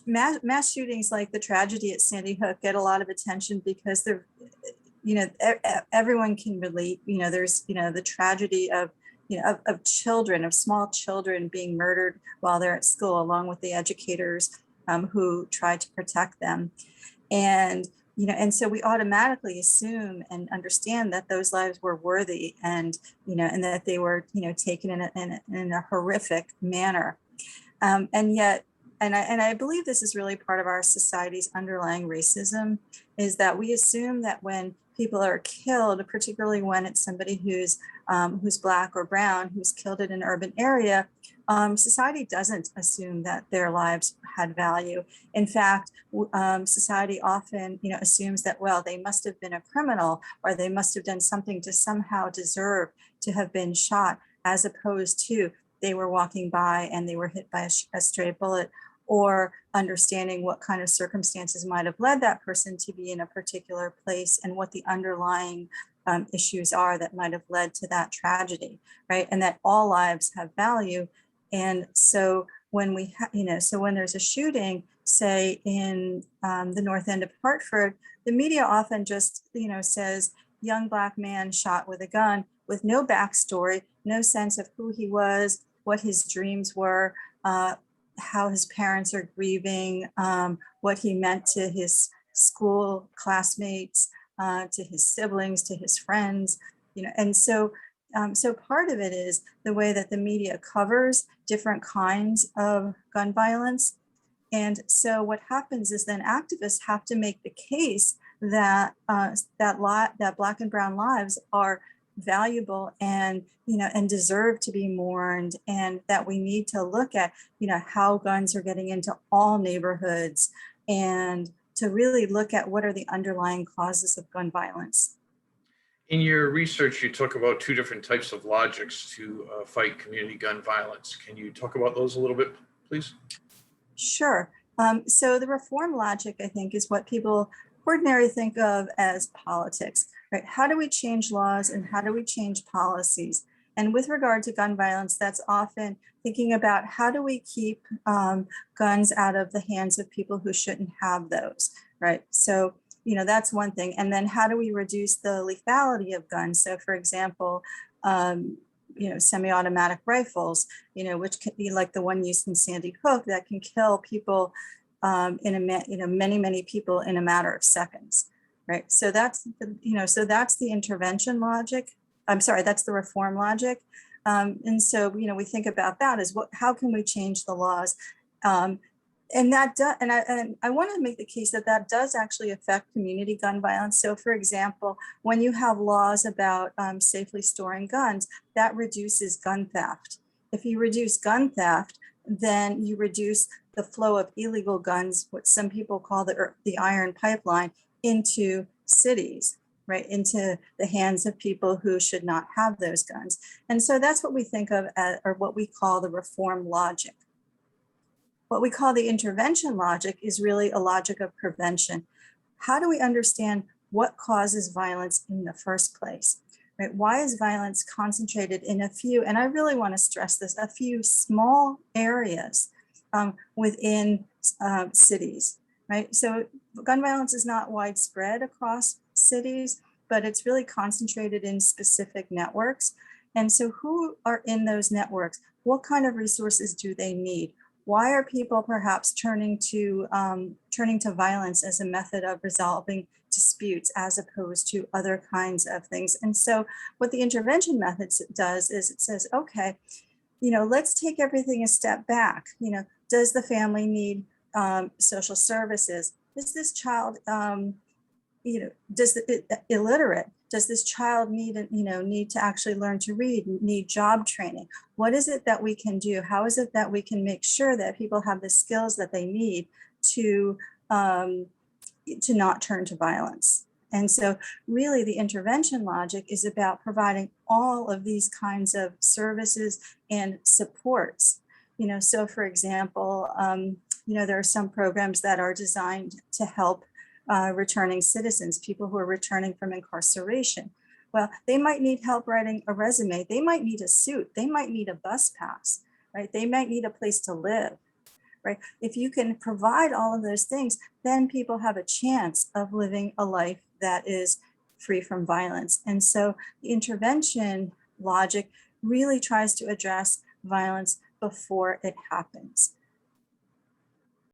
mass shootings like the tragedy at Sandy Hook get a lot of attention because they're, everyone can relate. There's, the tragedy of, of children, of small children being murdered while they're at school, along with the educators who try to protect them. And so we automatically assume and understand that those lives were worthy, and that they were taken in a horrific manner. And yet, and I believe this is really part of our society's underlying racism, is that we assume that when people are killed, particularly when it's somebody who's Black or brown, who's killed in an urban area, society doesn't assume that their lives had value. In fact, society often, assumes that, well, they must have been a criminal, or they must have done something to somehow deserve to have been shot, as opposed to they were walking by and they were hit by a stray bullet, or understanding what kind of circumstances might have led that person to be in a particular place and what the underlying issues are that might have led to that tragedy, right? And that all lives have value. And so when when there's a shooting, say in the North End of Hartford, the media often just, says young Black man shot with a gun, with no backstory, no sense of who he was, what his dreams were, how his parents are grieving, what he meant to his school classmates, to his siblings, to his friends, and so part of it is the way that the media covers different kinds of gun violence. And so what happens is then activists have to make the case that that Black and brown lives are valuable and and deserve to be mourned, and that we need to look at how guns are getting into all neighborhoods, and to really look at what are the underlying causes of gun violence. In your research, you talk about two different types of logics to fight community gun violence. Can you talk about those a little bit, please? Sure. So the reform logic, I think, is what people ordinarily think of as politics, right? How do we change laws and how do we change policies? And with regard to gun violence, that's often thinking about how do we keep guns out of the hands of people who shouldn't have those, right? So, that's one thing. And then how do we reduce the lethality of guns? So for example, semi-automatic rifles, which could be like the one used in Sandy Hook that can kill people many people in a matter of seconds, right? So that's the intervention logic. I'm sorry, that's the reform logic. And so, we think about that as how can we change the laws? And I want to make the case that does actually affect community gun violence. So for example, when you have laws about safely storing guns, that reduces gun theft. If you reduce gun theft, then you reduce the flow of illegal guns, what some people call the iron pipeline, into cities, right, into the hands of people who should not have those guns. And so that's what we think of as, or what we call the reform logic. What we call the intervention logic is really a logic of prevention. How do we understand what causes violence in the first place? Right? Why is violence concentrated in a few, and I really want to stress this, a few small areas within cities, right? So gun violence is not widespread across cities, but it's really concentrated in specific networks. And so who are in those networks? What kind of resources do they need? Why are people perhaps turning to violence as a method of resolving disputes as opposed to other kinds of things? And so what the intervention methods does is it says, okay, let's take everything a step back. Does the family need social services? Is this child, illiterate? Does this child need to actually learn to read, need job training? What is it that we can do? How is it that we can make sure that people have the skills that they need to not turn to violence? And so really the intervention logic is about providing all of these kinds of services and supports. So for example, there are some programs that are designed to help returning citizens, people who are returning from incarceration. Well, they might need help writing a resume. They might need a suit. They might need a bus pass, right? They might need a place to live. right? If you can provide all of those things, then people have a chance of living a life that is free from violence. And so the intervention logic really tries to address violence before it happens.